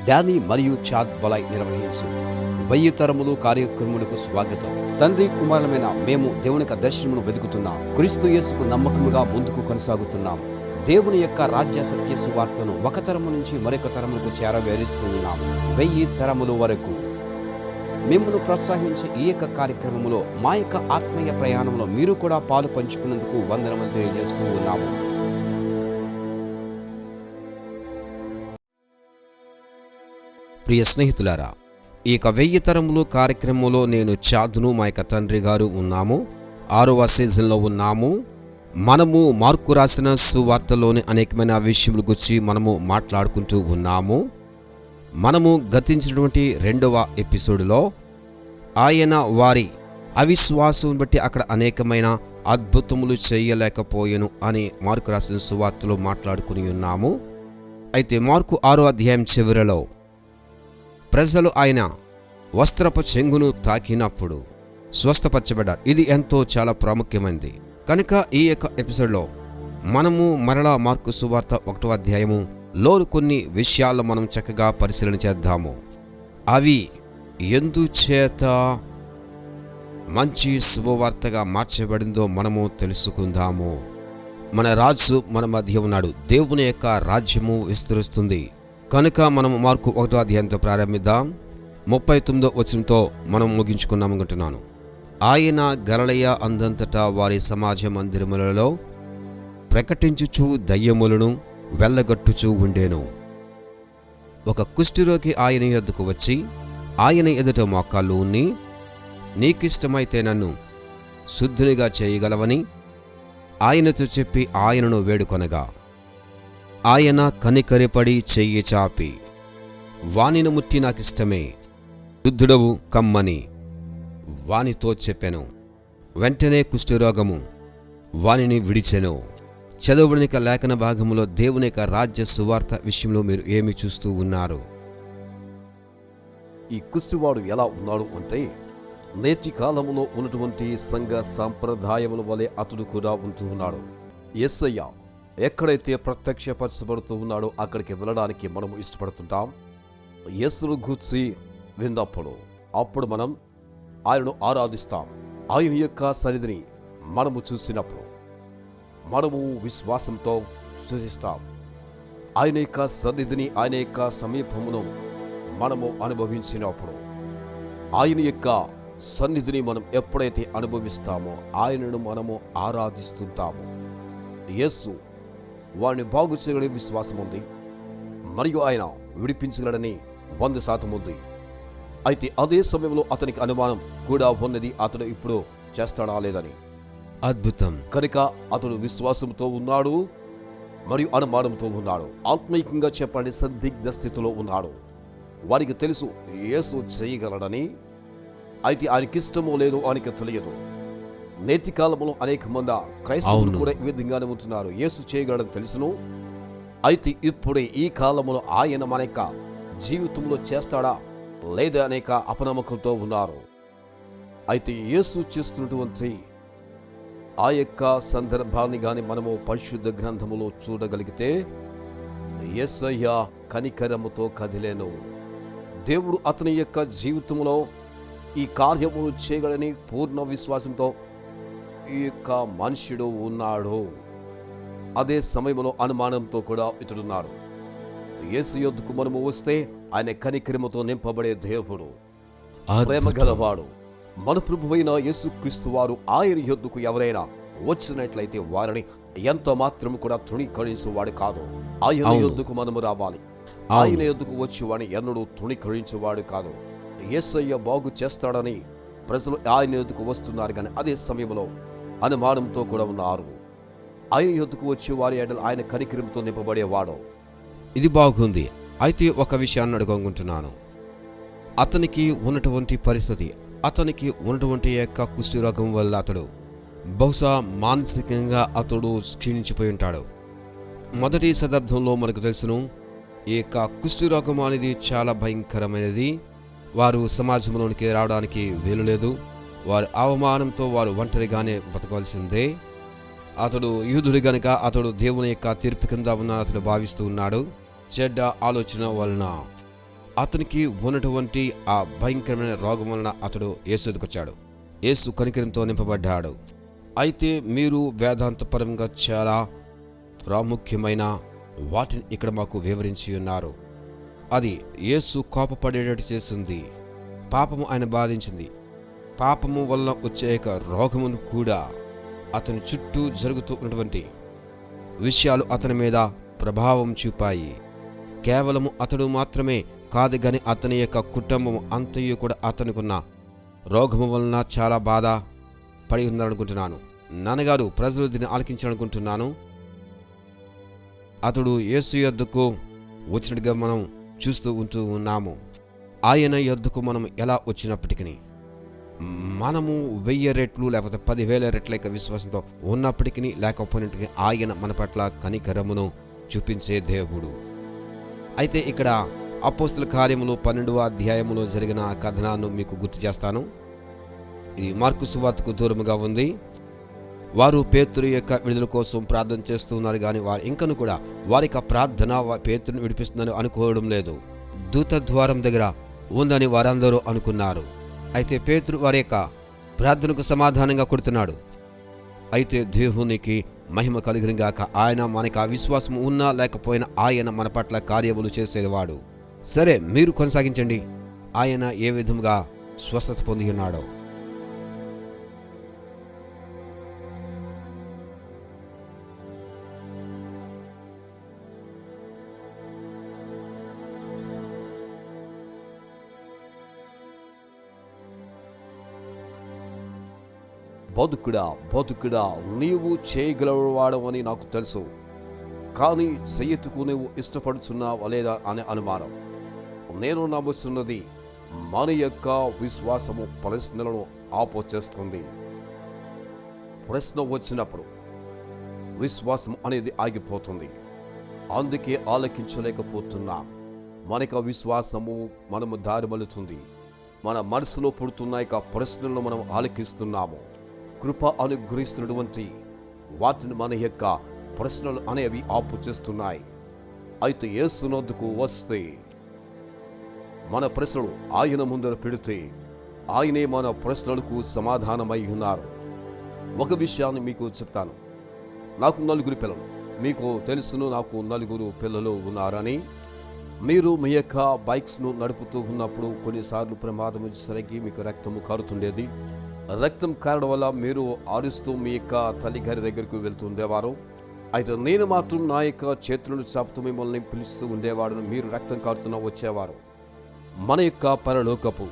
Danny మరియు Chad బలాయ్ నిర్వహించు 1000 తరములు కార్యక్రమాలకు స్వాగతం. తండ్రి కుమారులమైన మేము దేవుని యొక్క దర్శనమును వెతుకుతున్నాం. క్రీస్తు యేసుకు నమ్మకముగా ముందుకు కొనసాగుతున్నాం. దేవుని యొక్క రాజ్య సత్య సువార్తను ఒక తరము నుంచి మరొక తరములకు చేరవేరుస్తూ ఉన్నాం. 1000 తరముల వరకు మిమ్మల్ని ప్రోత్సహించే ఈ యొక్క కార్యక్రమంలో మా యొక్క ఆత్మీయ ప్రయాణంలో మీరు కూడా పాలు పంచుకున్నందుకు వందనములు తెలియజేస్తూ ఉన్నాము. ప్రియ స్నేహితులారా, ఈ యొక్క 1000 తరములు కార్యక్రమంలో నేను చాదును, మా యొక్క తండ్రి గారు ఉన్నాము. 6వ సీజన్లో ఉన్నాము. మనము మార్కు రాసిన సువార్తలోని అనేకమైన విషయముల గురించి మనము మాట్లాడుకుంటూ ఉన్నాము. మనము గతించినటువంటి 2వ ఎపిసోడ్లో ఆయన వారి అవిశ్వాసం బట్టి అక్కడ అనేకమైన అద్భుతములు చేయలేకపోయెను అని మార్కు రాసిన సువార్తలో మాట్లాడుకుని ఉన్నాము. అయితే మార్కు 6వ అధ్యాయం చివరిలో ప్రజలు ఆయన వస్త్రపు చెంగును తాకినప్పుడు స్వస్థపరచబడ్డారు. ఇది ఎంతో చాలా ప్రాముఖ్యమైనది. కనుక ఈ యొక్క ఎపిసోడ్లో మనము మరలా మార్కు సువార్త 1వ అధ్యాయములో కొన్ని విషయాలు మనం చక్కగా పరిశీలన చేద్దాము. అవి ఎందుచేత మంచి శుభవార్తగా మార్చబడిందో మనము తెలుసుకుందాము. మన రాజు మన మధ్య ఉన్నాడు. దేవుని యొక్క రాజ్యము విస్తరిస్తుంది. కనుక మనం మార్కు 1వ అధ్యాయంతో ప్రారంభిద్దాం. 39వ వచనంతో మనం ముగించుకున్నామనుకుంటున్నాను. ఆయన గలిలయ అందంతటా వారి సమాజ మందిరములలో ప్రకటించుచు దయ్యములను వెళ్ళగొట్టుచూ ఉండెను. ఒక కుష్ఠరోగి ఆయన యొద్దకు వచ్చి ఆయన ఎదుట మోకాళ్ళు ఉన్ని, నీకిష్టమైతే నన్ను శుద్ధునిగా చేయగలవని ఆయనతో చెప్పి ఆయనను వేడుకొనగా, ఆయన కనికరిపడి చెయ్యి చాపి, వానిని ముట్టి నాకిష్టమే, శుద్ధుడవు కమ్మని వానితో చెప్పెను. వెంటనే కుష్ఠరోగము వానిని విడిచెను. చదవబడిన లేఖన భాగంలో దేవుని యొక్క రాజ్య సువార్త విషయంలో మీరు ఏమి చూస్తూ ఉన్నారు? ఈ కుష్ఠవాడు ఎలా ఉన్నాడు అంటే, నేటి కాలంలో ఉన్నటువంటి సంఘ సాంప్రదాయముల వలె అతడు కూడా ఉంటూ ఉన్నాడు. యేసయ్య ఎక్కడైతే ప్రత్యక్షపరచబడుతూ ఉన్నాడో అక్కడికి వెళ్ళడానికి మనము ఇష్టపడుతుంటాం. యేసును గూర్చి విన్నప్పుడు అప్పుడు మనం ఆయనను ఆరాధిస్తాం. ఆయన యొక్క సన్నిధిని మనము చూసినప్పుడు మనము విశ్వాసంతో స్తుతిస్తాం. ఆయన యొక్క సన్నిధిని, ఆయన యొక్క సమీపమును మనము అనుభవించినప్పుడు, ఆయన యొక్క సన్నిధిని మనం ఎప్పుడైతే అనుభవిస్తామో ఆయనను మనము ఆరాధిస్తుంటాము. యేసు వాడిని బాగు చేయగలిగే విశ్వాసం ఉంది, మరియు ఆయన విడిపించగలడని 100% ఉంది. అయితే అదే సమయంలో అతనికి అనుమానం కూడా ఉన్నది, అతడు ఇప్పుడు చేస్తాడా లేదని. అద్భుతం. కనుక అతడు విశ్వాసంతో ఉన్నాడు మరియు అనుమానంతో ఉన్నాడు. ఆత్మీయంగా చెప్పండి, సందిగ్ధ స్థితిలో ఉన్నాడు. వారికి తెలుసు యేసు చేయగలడని, అయితే ఆయనకి ఇష్టమో లేదో ఆయనకి తెలియదు. నేటి కాలంలో అనేక మంది క్రైస్తవులు కూడా ఈ విధంగానే ఉంటున్నారు. యేసు చేయగలడని తెలుసును, అయితే ఇప్పుడే ఈ కాలంలో ఆయన మన యొక్క జీవితంలో చేస్తాడా లేదా అనేక అపనమ్మకంతో ఉన్నారు. అయితే యేసు చేస్తున్నటువంటి ఆ యొక్క సందర్భాన్ని గాని మనము పరిశుద్ధ గ్రంథములో చూడగలిగితే, యేసయ్య కనికరముతో కదిలేను. దేవుడు అతని యొక్క జీవితంలో ఈ కార్యములు చేయగలని పూర్ణ విశ్వాసంతో ఈ యొక్క మనుష్యుడు ఉన్నాడు. అదే సమయంలో అనుమానంతో కూడా ఇతడున్నాడు. యేసు యొద్దకు మనము వస్తే ఆయన కనికరముతో నింపబడే దేవుడు, ప్రేమ గలవాడు. మన ప్రభువైన యేసుక్రీస్తు వారు ఆయన యొద్దకు ఎవరైనా వచ్చినట్లయితే వారిని ఎంత మాత్రం కూడా తృణీకరించేవాడు కాదు. ఆయన యొద్దకు మనము రావాలి. ఆయన యొద్దకు వచ్చి వాడిని ఎన్నడూ తృణీకరించేవాడు కాదు. యేసయ్య బాగు చేస్తాడని ప్రజలు ఆయన యొద్దకు వస్తున్నారు, కానీ అదే సమయంలో అనుమానంతో కూడా ఉన్నారు. ఆయన యొద్దకు వచ్చి వారి ఎడల ఆయన కనికరంతో నింపబడేవాడు. ఇది బాగుంది. అయితే ఒక విషయాన్ని అడుగుకుంటున్నాను. అతనికి ఉన్నటువంటి పరిస్థితి, అతనికి ఉన్నటువంటి యొక్క కుష్ఠరోగం వల్ల అతడు బహుశా మానసికంగా అతడు క్షీణించిపోయి ఉంటాడు. మొదటి శతాబ్దంలో మనకు తెలుసును, ఈ యొక్క కుష్ఠరోగం అనేది చాలా భయంకరమైనది. వారు సమాజంలోనికి రావడానికి వీలు లేదు. వారి అవమానంతో వారు ఒంటరిగానే బతకవలసిందే. అతడు యూదుడు గనుక అతడు దేవుని యొక్క తీర్పు కింద ఉన్న అతడు భావిస్తూ ఉన్నాడు. చెడ్డ ఆలోచన వలన అతనికి ఉన్నటువంటి ఆ భయంకరమైన రోగం వలన అతడు యేసు ఎదుకొచ్చాడు. యేసు కనికరంతో నింపబడ్డాడు. అయితే మీరు వేదాంతపరంగా చాలా ప్రాముఖ్యమైన వాటిని ఇక్కడ మాకు వివరించి ఉన్నారు. అది యేసు కోపపడేటట్టు చేసింది. పాపము ఆయన బాధించింది. పాపము వల్ల వచ్చే రోగమును కూడా అతని చుట్టూ జరుగుతూ ఉన్నటువంటి విషయాలు అతని మీద ప్రభావం చూపాయి. కేవలము అతడు మాత్రమే కాదు గాని అతని యొక్క కుటుంబం అంతయు కూడా అతనికున్న రోగము వలన చాలా బాధ పడి ఉందనుకుంటున్నాను. నాన్నగారు, ప్రజలు దీన్ని ఆలకించాలనుకుంటున్నాను. అతడు యేసు యొద్దకు వచ్చినట్టుగా మనం చూస్తూ ఉంటూ ఉన్నాము. ఆయన యొద్దకు మనం ఎలా వచ్చినప్పటికీ మనము 1000 రెట్లు లేకపోతే 10,000 రెట్ల విశ్వాసంతో ఉన్నప్పటికీ లేకపోయినట్టుగా ఆయన మన పట్ల కనికరమును చూపించే దేవుడు. అయితే ఇక్కడ అపోస్తల కార్యములు 12వ అధ్యాయములో జరిగిన కథనాన్ని మీకు గుర్తు చేస్తాను. ఇది మార్కు సువార్తకు దూరముగా ఉంది. వారు పేతురు యొక్క విడుదల కోసం ప్రార్థన చేస్తూ ఉన్నారు, కానీ వారు ఇంకను కూడా వారి యొక్క ప్రార్థన పేతురుని విడిపిస్తుందని అనుకోవడం లేదు. దూత ద్వారం దగ్గర ఉందని వారందరూ అనుకున్నారు. అయితే పేతురు వారి యొక్క ప్రార్థనకు సమాధానంగా కొడుతున్నాడు. అయితే దేవునికి మహిమ కలుగునుగాక. ఆయన మనకు ఆ విశ్వాసం ఉన్నా లేకపోయినా ఆయన మన పట్ల కార్యములు చేసేవాడు. సరే, మీరు కొనసాగించండి. ఆయన ఏ విధంగా స్వస్థత పొంది ఉన్నాడో. బతుకుడా, నీవు చేయగలవాడవని నాకు తెలుసు, కానీ చెయ్యటకు నీవు ఇష్టపడుతున్నావా లేదా అనే అనుమానం. నేను నమ్ముతున్నది మన యొక్క విశ్వాసము ప్రశ్నలను ఆపోచేస్తుంది. ప్రశ్న వచ్చినప్పుడు విశ్వాసం అనేది ఆగిపోతుంది. అందుకే ఆలకించలేకపోతున్నా. మనకు విశ్వాసము మనము దారిమలుతుంది. మన మనసులో పుడుతున్న ప్రశ్నలను మనం ఆలకిస్తున్నాము. కృప అనుగ్రహిస్తున్నటువంటి వాటిని మన యొక్క ప్రశ్నలు అనేవి ఆపు చేస్తున్నాయి. అయితే యేసునొద్దకు వస్తే మన ప్రశ్నలు ఆయన ముందర పెడితే ఆయనే మన ప్రశ్నలకు సమాధానమై ఉన్నారు. ఒక విషయాన్ని మీకు చెప్తాను. నాకు 4 పిల్లలు. మీకు తెలుసును, నాకు 4 పిల్లలు ఉన్నారని. మీరు మీ యొక్క బైక్స్ను నడుపుతూ ఉన్నప్పుడు కొన్నిసార్లు ప్రమాదం వచ్చేసరికి మీకు రక్తము కారుతుండేది. రక్తం కారడం వల్ల మీరు ఆరుస్తూ మీ యొక్క తల్లిగారి దగ్గరకు వెళ్తుండేవారు. అయితే నేను మాత్రం నా యొక్క చేతులను చాపుతూ మిమ్మల్ని పిలుస్తూ ఉండేవాడు. మీరు రక్తం కారుతున్నా వచ్చేవారు. మన యొక్క పరలోకపు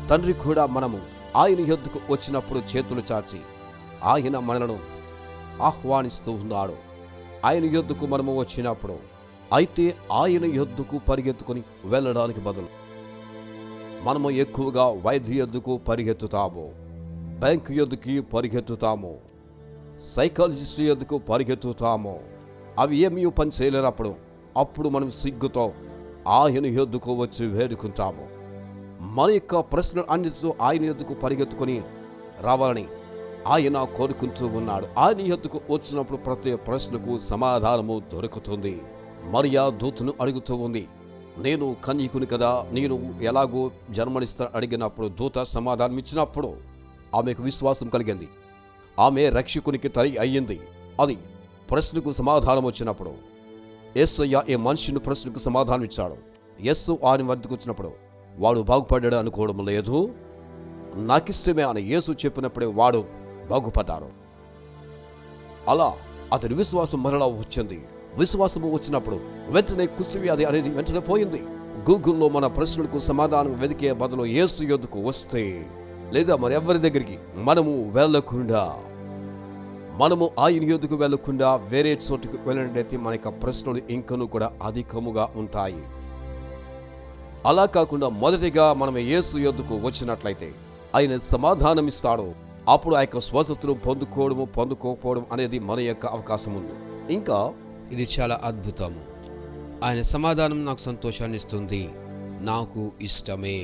తండ్రి కూడా మనము ఆయన యొద్దకు వచ్చినప్పుడు చేతులు చాచి ఆయన మనలను ఆహ్వానిస్తూ ఉన్నాడు. ఆయన యొద్దకు మనము వచ్చినప్పుడు అయితే ఆయన యొద్దకు పరిగెత్తుకొని వెళ్ళడానికి బదులు మనము ఎక్కువగా వైద్య యొద్దకు పరిగెత్తుతాము, బ్యాంకు యొద్దకి పరిగెత్తుతాము, సైకాలజిస్ట్ యొద్దకు పరిగెత్తుతాము. అవి ఏమీ పని చేయలేనప్పుడు అప్పుడు మనం సిగ్గుతో ఆయన యొద్దకు వచ్చి వేడుకుంటాము. మన యొక్క ప్రశ్న అన్నిటితో ఆయన యొద్దకు పరిగెత్తుకొని రావాలని ఆయన కోరుకుంటూ ఉన్నాడు. ఆయన యొద్దకు వచ్చినప్పుడు ప్రతి ప్రశ్నకు సమాధానము దొరుకుతుంది. మరియా దూతను అడుగుతూ ఉంది, నేను కన్యకుని కదా, నేను ఎలాగో జన్మనిస్తా అడిగినప్పుడు దూత సమాధానం ఇచ్చినప్పుడు ఆమెకు విశ్వాసం కలిగింది. ఆమె రక్షకునికి తరి అయ్యింది. అది ప్రశ్నకు సమాధానం వచ్చినప్పుడు యేసయ్య ఏ మనిషిని ప్రశ్నకు సమాధానం ఇచ్చాడు. యేసు ఆయన వద్దకు వచ్చినప్పుడు వాడు బాగుపడ్డాడు అనుకోవడం లేదు. నాకిష్టమే అని యేసు చెప్పినప్పుడే వాడు బాగుపడ్డాడు. అలా అతని విశ్వాసం మరలా వచ్చింది. విశ్వాసము వచ్చినప్పుడు వెంటనే కుష్ఠవ్యాధి అనేది వెంటనే పోయింది. గూగుల్లో మన ప్రశ్నలకు సమాధానం వెతికే బదులు యేసు యొద్దకు వస్తే, లేదా మరి ఎవరి దగ్గరికి మనము వెళ్ళకుండా, మనము ఆయన యొద్దకు వెళ్ళకుండా వేరే చోటుకు వెళ్ళినట్లయితే మన యొక్క ప్రశ్నలు ఇంకనూ కూడా అధికముగా ఉంటాయి. అలా కాకుండా మొదటిగా మనం యేసు యొద్దకు వచ్చినట్లయితే ఆయన సమాధానం ఇస్తాడు. అప్పుడు ఆ యొక్క స్వస్థతను పొందుకోకపోవడం అనేది మన యొక్క అవకాశం ఉంది. ఇంకా ఇది చాలా అద్భుతము. ఆయన సమాధానం నాకు సంతోషాన్ని ఇస్తుంది, నాకు ఇష్టమే.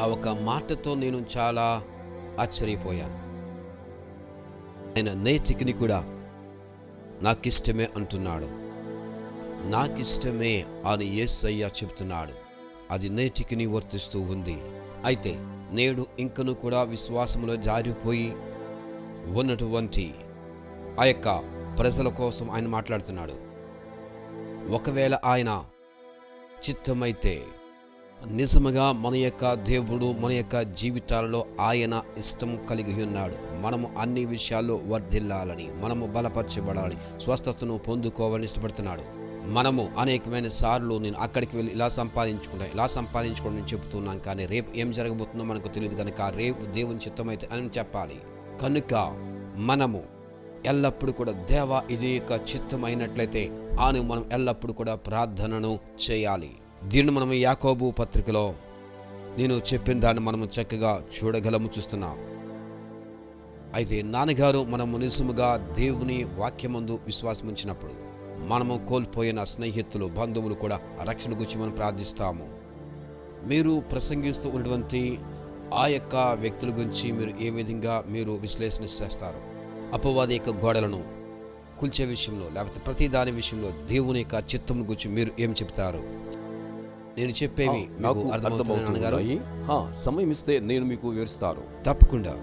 ఆ ఒక మాటతో నేను చాలా ఆశ్చర్యపోయాను. ఆయన నేటికి కూడా నాకిష్టమే అంటున్నాడు. నాకిష్టమే అని యేసయ్య చెబుతున్నాడు. అది నేటికి వర్తిస్తూ ఉంది. అయితే నేడు ఇంకను కూడా విశ్వాసంలో జారిపోయి ఉన్నటువంటి ఆ యొక్క ప్రజల కోసం ఆయన మాట్లాడుతున్నాడు. ఒకవేళ ఆయన చిత్తమైతే నిజముగా మన యొక్క దేవుడు మన యొక్క జీవితాలలో ఆయన ఇష్టం కలిగి ఉన్నాడు. మనము అన్ని విషయాల్లో వర్ధిల్లాలని, మనము బలపరచబడాలని, స్వస్థతను పొందుకోవాలని ఇష్టపడుతున్నాడు. మనము అనేకమైన సార్లు నేను అక్కడికి వెళ్ళి ఇలా సంపాదించుకుంటా నేను చెబుతున్నాం, కానీ రేపు ఏం జరగబోతుందో మనకు తెలియదు. కనుక రేపు దేవుని చిత్తమైతే అని చెప్పాలి. కనుక మనము ఎల్లప్పుడూ కూడా దేవా ఇది యొక్క చిత్తం అయినట్లయితే అని మనం ఎల్లప్పుడూ కూడా ప్రార్థనను చేయాలి. దీన్ని మనం యాకోబు పత్రికలో నేను చెప్పిన దాన్ని మనము చక్కగా చూస్తున్నాం. అయితే నాన్నగారు మనము నిజముగా దేవుని వాక్యమందు విశ్వాసం ఉంచినప్పుడు మనము కోల్పోయిన స్నేహితులు, బంధువులు కూడా రక్షణ గురించి మనం ప్రార్థిస్తాము. మీరు ప్రసంగిస్తూ ఉన్నటువంటి ఆ యొక్క వ్యక్తుల గురించి మీరు ఏ విధంగా మీరు విశ్లేషణ చేస్తారు? అపవాది యొక్క గోడలను కూల్చే విషయంలో, లేకపోతే ప్రతి దాని విషయంలో దేవుని యొక్క చిత్తం గురించి మీరు ఏం చెప్తారు? నేను చెప్పేవి నాకు అర్థమవుతుంది. సమయం ఇస్తే నేను మీకు వివరిస్తాను. తప్పకుండా.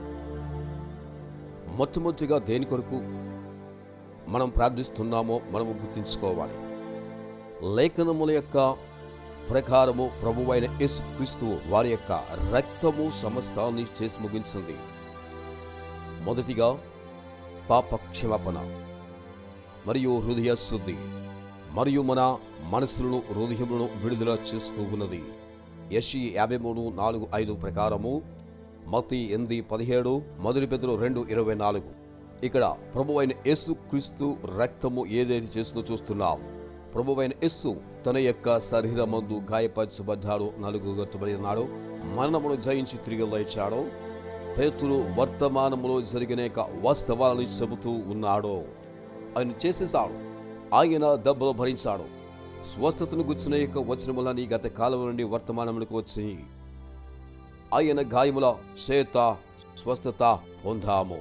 మొట్టమొదటిగా దేని కొరకు మనం ప్రార్థిస్తున్నామో మనము గుర్తించుకోవాలి. లేఖనముల యొక్క ప్రకారము ప్రభువైన యేసుక్రీస్తు వారి యొక్క రక్తము సమస్తాన్ని చేసి ముగించింది. మొదటిగా పాప క్షమాపణ మరియు హృదయ శుద్ధి మరియు మన మనసులను, హృదయములను విడుదల చేస్తూ ఉన్నది. యెషయా 53:4-5 ప్రకారము, మత్తయి 8:17, మొదటి పేతురు 2:24. ఇక్కడ ప్రభువైన యేసుక్రీస్తు రక్తము ఏదైతే చేస్తుందో చూస్తున్నాం. ప్రభువైన యేసు తన యొక్క శరీరమందు గాయపరచబడ్డాడు, నలుగుగొట్టబడినాడు, మరణమును జయించి తిరిగి లేచాడు. పేతురు వర్తమానములో జరిగిన వాస్తవాలను చెబుతూ ఉన్నాడు. ఆయన చేసేసాడు. ఆయన దెబ్బలు భరించాడు. స్వస్థతను గుర్చిన యొక్క వచనములని గత కాలం నుండి వర్తమానములకు వచ్చి ఆయన గాయముల చేత స్వస్థత పొందాము.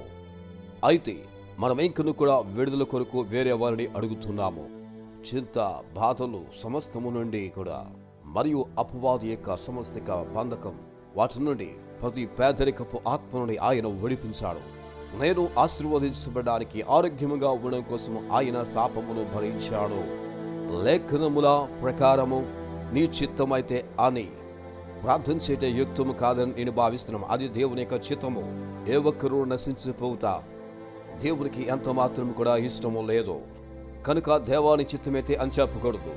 అయితే మనం ఇంకను కూడా విడుదల కొరకు వేరే వారిని అడుగుతున్నాము. చింత, బాధలు సమస్తము నుండి కూడా మరియు అపవాది యొక్క సమస్తిక బంధకం, వాటి నుండి ప్రతి పేదరికపు ఆత్మ నుండి ఆయన విడిపించాడు. నేను ఆశీర్వదించబడడానికి, ఆరోగ్యముగా ఉండడం కోసం ఆయన శాపమును భరించాడు. లేఖనముల ప్రకారము నీ చిత్తమైతే అని ప్రార్థన చేయటం యుక్తము కాదని నేను భావిస్తున్నాను. అది దేవుని యొక్క చిత్తము. ఏ ఒక్కరూ నశించిపోతా దేవునికి ఎంత మాత్రం కూడా ఇష్టము లేదు. కనుక దేవాని చిత్తమైతే అని చెప్పకూడదు.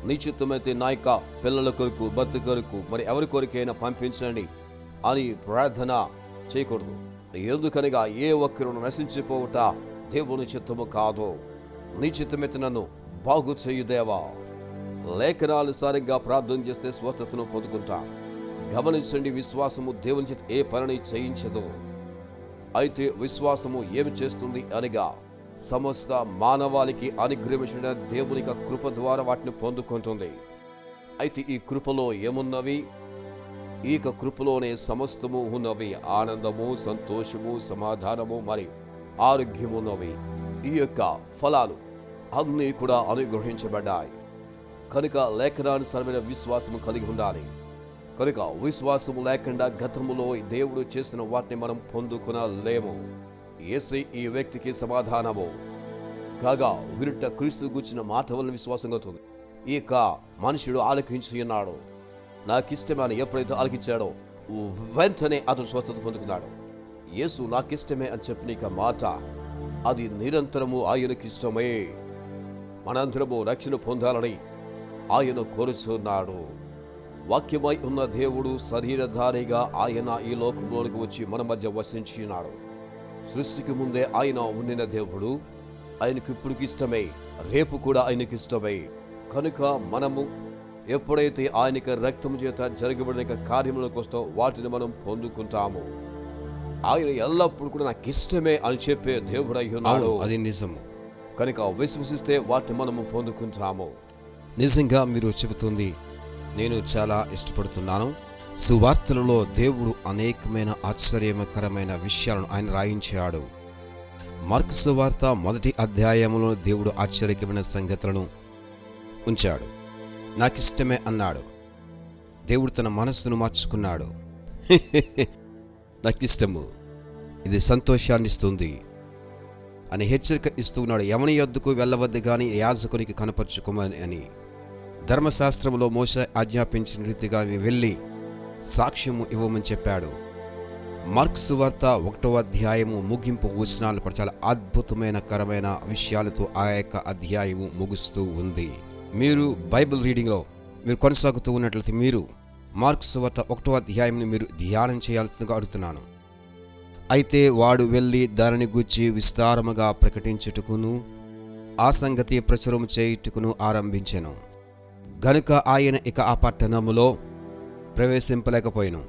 నీ చిత్తమైతే నా యొక్క పిల్లల కొరకు, భర్త కొరకు, మరి ఎవరి కొరకైనా పంపించండి అని ప్రార్థన చేయకూడదు. ఎందుకనగా ఏ ఒక్కరు నశించిపోవుట దేవుని చిత్తము కాదు. నీ చిత్తమైతే నన్ను బాగు చేయు దేవా. లేఖనానుసారంగా ప్రార్థన చేస్తే స్వస్థతను పొందుకుంటా. గమనించండి, విశ్వాసము దేవుని చేత ఏ పనిని చేయించదు. అయితే విశ్వాసము ఏమి చేస్తుంది అనగా సమస్త మానవాళికి అనుగ్రహించిన దేవుని కృప ద్వారా వాటిని పొందుకుంటుంది. అయితే ఈ కృపలో ఏమున్నవి? ఈ కృపలోనే సమస్తము ఉన్నవి. ఆనందము, సంతోషము, సమాధానము మరియు ఆరోగ్యమున్నవి. ఈ యొక్క ఫలాలు అన్నీ కూడా అనుగ్రహించబడ్డాయి. కనుక లేఖనానుసారమైన విశ్వాసము కలిగి ఉండాలి. కనుక విశ్వాసము లేకుండా గతములో దేవుడు చేసిన వాటిని మనం పొందుకొనలేము. యేసే ఈ వ్యక్తికి సమాధానము కాగా వినుట క్రీస్తు గుర్చిన మాట వలన విశ్వాసం అవుతుంది. ఈ యొక్క మనుషుడు ఆలకించి ఉన్నాడు. నాకిష్టమని ఎప్పుడైతే ఆలకించాడో వెంటనే అతడు స్వస్థత పొందుకున్నాడు. యేసు నాకిష్టమే అని చెప్పిన మాట అది నిరంతరము ఆయనకిష్టమే. మనందరము రక్షణ పొందాలని ఆయన కోరుచున్నాడు. వాక్యమై ఉన్న దేవుడు శరీరధారిగా ఆయన ఈ లోకంలోనికి వచ్చి మన మధ్య వసించినాడు. సృష్టికి ముందే ఆయన ఉండిన దేవుడు ఆయనకు ఇప్పటికి ఇష్టమే, రేపు కూడా ఆయనకి ఇష్టమే. కనుక మనము ఎప్పుడైతే ఆయనకి రక్తము చేత జరగబడిన కార్యములకు వస్తాం వాటిని మనం పొందుకుంటాము. ఆయన ఎల్లప్పుడూ కూడా నాకు ఇష్టమే అని చెప్పే దేవుడై ఉన్నాడు. అది నిజము. కనుక విశ్వసిస్తే వాటిని మనము పొందుకుంటాము. నిజంగా మీరు చెబుతుంది నేను చాలా ఇష్టపడుతున్నాను. సువార్తలలో దేవుడు అనేకమైన ఆశ్చర్యకరమైన విషయాలను ఆయన రాయించాడు. మార్కు సువార్త 1వ అధ్యాయంలో దేవుడు ఆశ్చర్యకరమైన సంగతులను ఉంచాడు. నాకిష్టమే అన్నాడు. దేవుడు తన మనస్సును మార్చుకున్నాడు. నాకిష్టము, ఇది సంతోషాన్ని ఇస్తుంది అని హెచ్చరిక ఇస్తూ ఉన్నాడు. ఎవని యొద్దకు వెళ్ళవద్దు గాని యాజకునికి కనపరుచుకోమని అని. ధర్మశాస్త్రంలో మోషే ఆజ్ఞాపించిన రీతిగా వెళ్ళి సాక్ష్యము ఇవ్వమని చెప్పాడు. మార్కు సువార్త 1వ అధ్యాయము ముగింపు వచనాలు కూడా చాలా అద్భుతమైన కరమైన విషయాలతో ఆ యొక్క అధ్యాయము ముగుస్తూ ఉంది. మీరు బైబిల్ రీడింగ్లో మీరు కొనసాగుతూ ఉన్నట్లయితే మీరు మార్కు సువార్త 1వ అధ్యాయంని మీరు ధ్యానం చేయాల్సిందిగా అడుగుతున్నాను. అయితే వాడు వెళ్ళి దానిని గూర్చి విస్తారముగా ప్రకటించుటకును ఆ సంగతి ప్రచురం చేయుటకును ఆరంభించెను. గనుక ఆయన ఇక ఆ పట్టణములో ప్రవేశింపలేకపోయాను.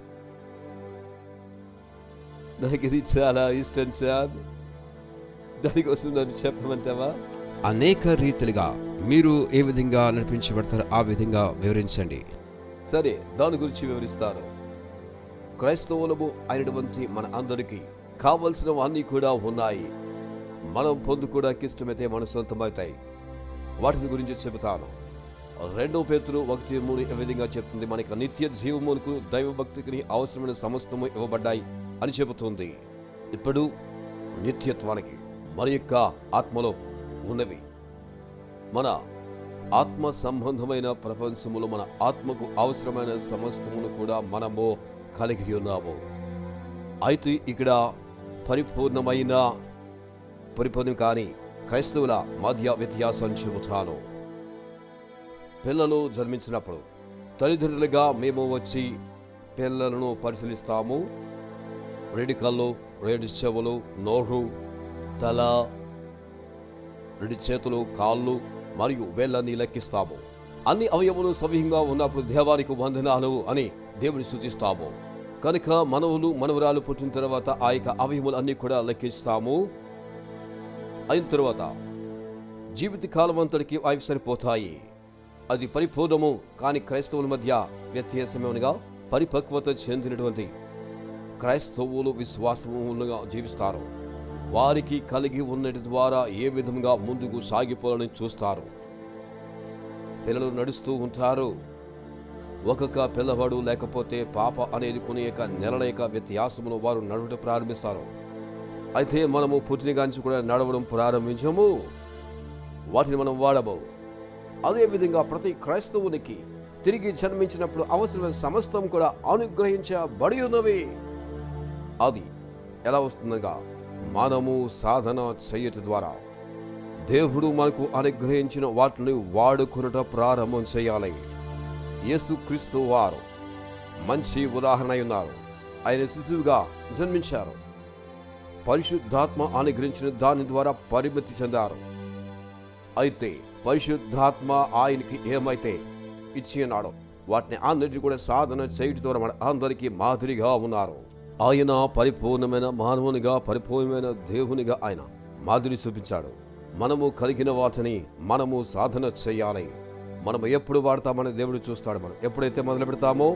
నాకు ఇది చాలా ఇష్టం సార్, దానికోసం నన్ను చెప్పమంటావా? అనేక రీతిలుగా మీరు ఏ విధంగా నడిపించబడతారో ఆ విధంగా వివరించండి. సరే, దాని గురించి వివరిస్తాను. క్రైస్తవులము అయినటువంటి మన అందరికీ కావలసినవన్నీ కూడా ఉన్నాయి. మనం పొందుకోవడానికి ఇష్టమైతే మన సొంతమవుతాయి. వాటిని గురించి చెబుతాను. 2 పేతురు 1:3 ఏ విధంగా చెప్తుంది? మనకి నిత్య జీవమునకు దైవభక్తికి అవసరమైన సమస్తము ఇవ్వబడ్డాయి అని చెబుతుంది. ఇప్పుడు నిత్యత్వానికి మన యొక్క ఆత్మలో ఉన్నవి. మన ఆత్మ సంబంధమైన ప్రపంచములో మన ఆత్మకు అవసరమైన సమస్తమును కూడా మనము కలిగి ఉన్నాము. అయితే ఇక్కడ పరిపూర్ణం కాని క్రైస్తవుల మధ్య వ్యత్యాసం చెబుతాను. పిల్లలు జన్మించినప్పుడు తల్లిదండ్రులుగా మేము వచ్చి పిల్లలను పరిశీలిస్తాము. 2 కళ్ళు, 2 చెవులు, నోరు, తల, 2 చేతులు, కాళ్ళు మరియు వేళ్ళని లెక్కిస్తాము. అన్ని అవయవులు సవ్యంగా ఉన్నప్పుడు దేవానికి వందనాలు అని దేవుని స్తుతిస్తాము. కనుక మనవరాలు పుట్టిన తర్వాత ఆ యొక్క అవయములు అన్ని కూడా లెక్కిస్తాము. అయిన తర్వాత జీవితకాలం అంతటికి అవి సరిపోతాయి. అది పరిపూర్ణము కాని క్రైస్తవుల మధ్య వ్యత్యాసమేమనగా పరిపక్వత చెందినటువంటి క్రైస్తవులు విశ్వాసముగా జీవిస్తారు. వారికి కలిగి ఉన్నటి ద్వారా ఏ విధంగా ముందుకు సాగిపోవాలని చూస్తారు. పిల్లలు నడుస్తూ ఉంటారు. ఒక్కొక్క పిల్లవాడు లేకపోతే పాప అనేది కొన్ని యొక్క నెలల యొక్క వ్యత్యాసమును వారు నడవడం ప్రారంభిస్తారు. అయితే మనము పుట్టినగాంచి కూడా నడవడం ప్రారంభించము, వాటిని మనం వాడము. అదేవిధంగా ప్రతి క్రైస్తవునికి తిరిగి జన్మించినప్పుడు అవసరమైన సమస్తం కూడా అనుగ్రహించబడి ఉన్నవి. అది ఎలా వస్తుందగా మనము సాధన చేయటం ద్వారా దేవుడు మనకు అనుగ్రహించిన వాటిని వాడుకొనుట ప్రారంభం చేయాలి. యేసుక్రీస్తు వారు మంచి ఉదాహరణ అయి ఉన్నారు. ఆయన శిశువుగా జన్మించారు. పరిశుద్ధాత్మ అనుగ్రహించిన దాని ద్వారా పరిమితి చెందారు. అయితే పరిశుద్ధాత్మ ఆయనకి ఏమైతే ఇచ్చి ఉన్నాడో వాటిని అందరికీ కూడా సాధన చేయడం ద్వారా మన అందరికీ మాదిరిగా ఉన్నారు. ఆయన పరిపూర్ణమైన మానవునిగా, పరిపూర్ణమైన దేవునిగా ఆయన మాదిరి చూపించాడు. మనము కలిగిన వాటిని మనము సాధన చేయాలి. మనము ఎప్పుడు వాడతామని దేవుడు చూస్తాడు. మనం ఎప్పుడైతే మొదలు పెడతామో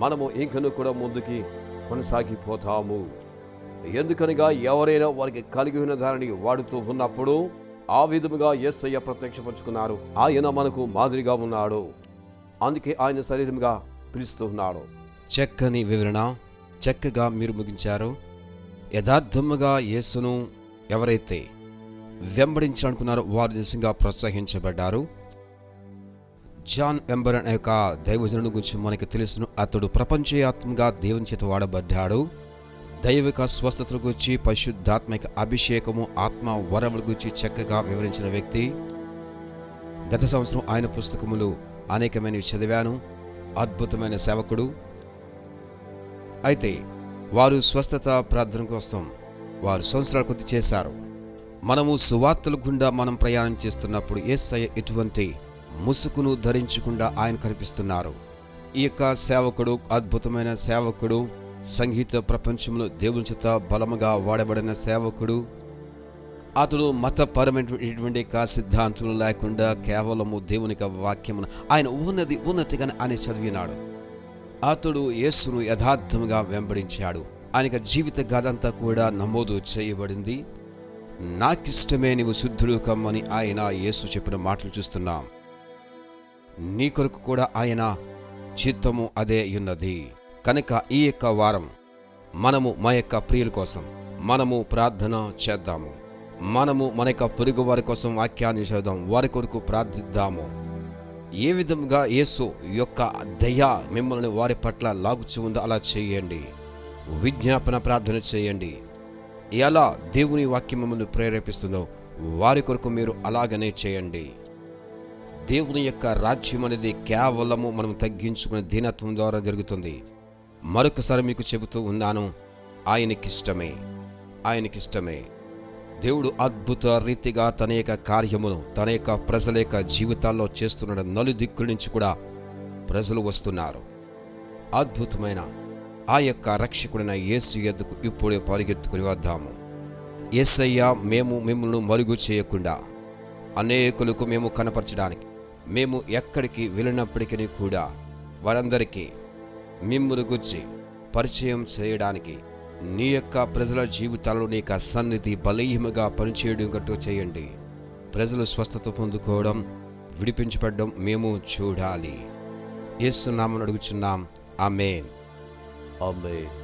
మనము ఇంకను కూడా ముందుకి కొనసాగిపోతాము. ఎందుకనగా ఎవరైనా వారికి కలిగి ఉన్న దానిని వాడుతూ ఉన్నప్పుడు ఆ విధముగా యేసయ్య ప్రత్యక్షపరుచుకున్నారు. ఆయన మనకు మాదిరిగా ఉన్నాడు. అందుకే ఆయన శరీరంగా పిలుస్తూ ఉన్నాడు. చక్కని వివరణ, చక్కగా మీరు ముగించారు. యథార్థముగా యేసును ఎవరైతే వెంబడించాలనుకున్నారో వారు నిజంగా ప్రోత్సహించబడ్డారు. జాన్ వెంబర్ అనే యొక్క దైవజనుని గురించి మనకు తెలుసును. అతడు ప్రపంచవ్యాప్తంగా దేవుని చేత వాడబడ్డాడు. దైవిక స్వస్థతల గురించి, పరిశుద్ధాత్మిక అభిషేకము, ఆత్మ వరముల గురించి చక్కగా వివరించిన వ్యక్తి. గత సంవత్సరం ఆయన పుస్తకములు అనేకమైనవి చదివాను. అద్భుతమైన సేవకుడు. అయితే వారు స్వస్థత ప్రార్థన కోసం వారు సంవత్సరాల కొద్ది చేశారు. మనము సువార్తల గుండా మనం ప్రయాణం చేస్తున్నప్పుడు యేసయ్య ఎటువంటి ముసుగును ధరించకుండా ఆయన కనిపిస్తున్నారు. ఈ యొక్క సేవకుడు అద్భుతమైన సేవకుడు, సంగీత ప్రపంచంలో దేవుని చేత బలముగా వాడబడిన సేవకుడు. అతడు మతపరమైనటువంటి సిద్ధాంతం లేకుండా కేవలము దేవుని వాక్యమును ఆయన ఉన్నతిగానే ఆయన చదివినాడు. అతడు యేసును యథార్థముగా వెంబడించాడు. ఆయన జీవిత గాథంతా కూడా నమోదు చేయబడింది. నాకిష్టమే నీవు శుద్ధుడు కమ్మని ఆయన యేసు చెప్పిన మాటలు చూస్తున్నాం. నీ కొరకు కూడా ఆయన చిత్తము అదే ఉన్నది. కనుక ఈ యొక్క వారం మనము మా యొక్క ప్రియుల కోసం మనము ప్రార్థన చేద్దాము. మనము మన యొక్క పొరుగు వారి కోసం వాక్యాన్ని చదువుదాం, వారి కొరకు ప్రార్థిద్దాము. ఏ విధంగా యేసు యొక్క దయ మిమ్మల్ని వారి పట్ల లాగుచూ ఉందో అలా చేయండి. విజ్ఞాపన ప్రార్థన చేయండి. ఎలా దేవుని వాక్యం మిమ్మల్ని ప్రేరేపిస్తుందో వారి కొరకు మీరు అలాగనే చేయండి. దేవుని యొక్క రాజ్యం అనేది కేవలము మనం తగ్గించుకునే దీనత్వం ద్వారా జరుగుతుంది. మరొకసారి మీకు చెబుతూ ఉన్నాను, ఆయనకిష్టమే. దేవుడు అద్భుత రీతిగా తన యొక్క కార్యమును తన యొక్క ప్రజల యొక్క జీవితాల్లో చేస్తున్న నలుదిక్కుల నుంచి కూడా ప్రజలు వస్తున్నారు. అద్భుతమైన ఆ యొక్క రక్షకుడైన యేసు యొద్దకు ఇప్పుడే పరిగెత్తుకుని వద్దాము. యేసయ్య, మేము మిమ్మల్ని మరుగు చేయకుండా అనేకులకు మేము కనపరచడానికి, మేము ఎక్కడికి వెళ్ళినప్పటికీ కూడా వారందరికీ మిమ్మల్ని గురించి పరిచయం చేయడానికి నీ యొక్క ప్రజల జీవితాల్లో నీ యొక్క సన్నిధి బలీయముగా పనిచేయడం గట్టు చేయండి. ప్రజలు స్వస్థత పొందుకోవడం, విడిపించబడడం మేము చూడాలి. యేసు నామమున అడుగుచున్నాం. ఆమేన్.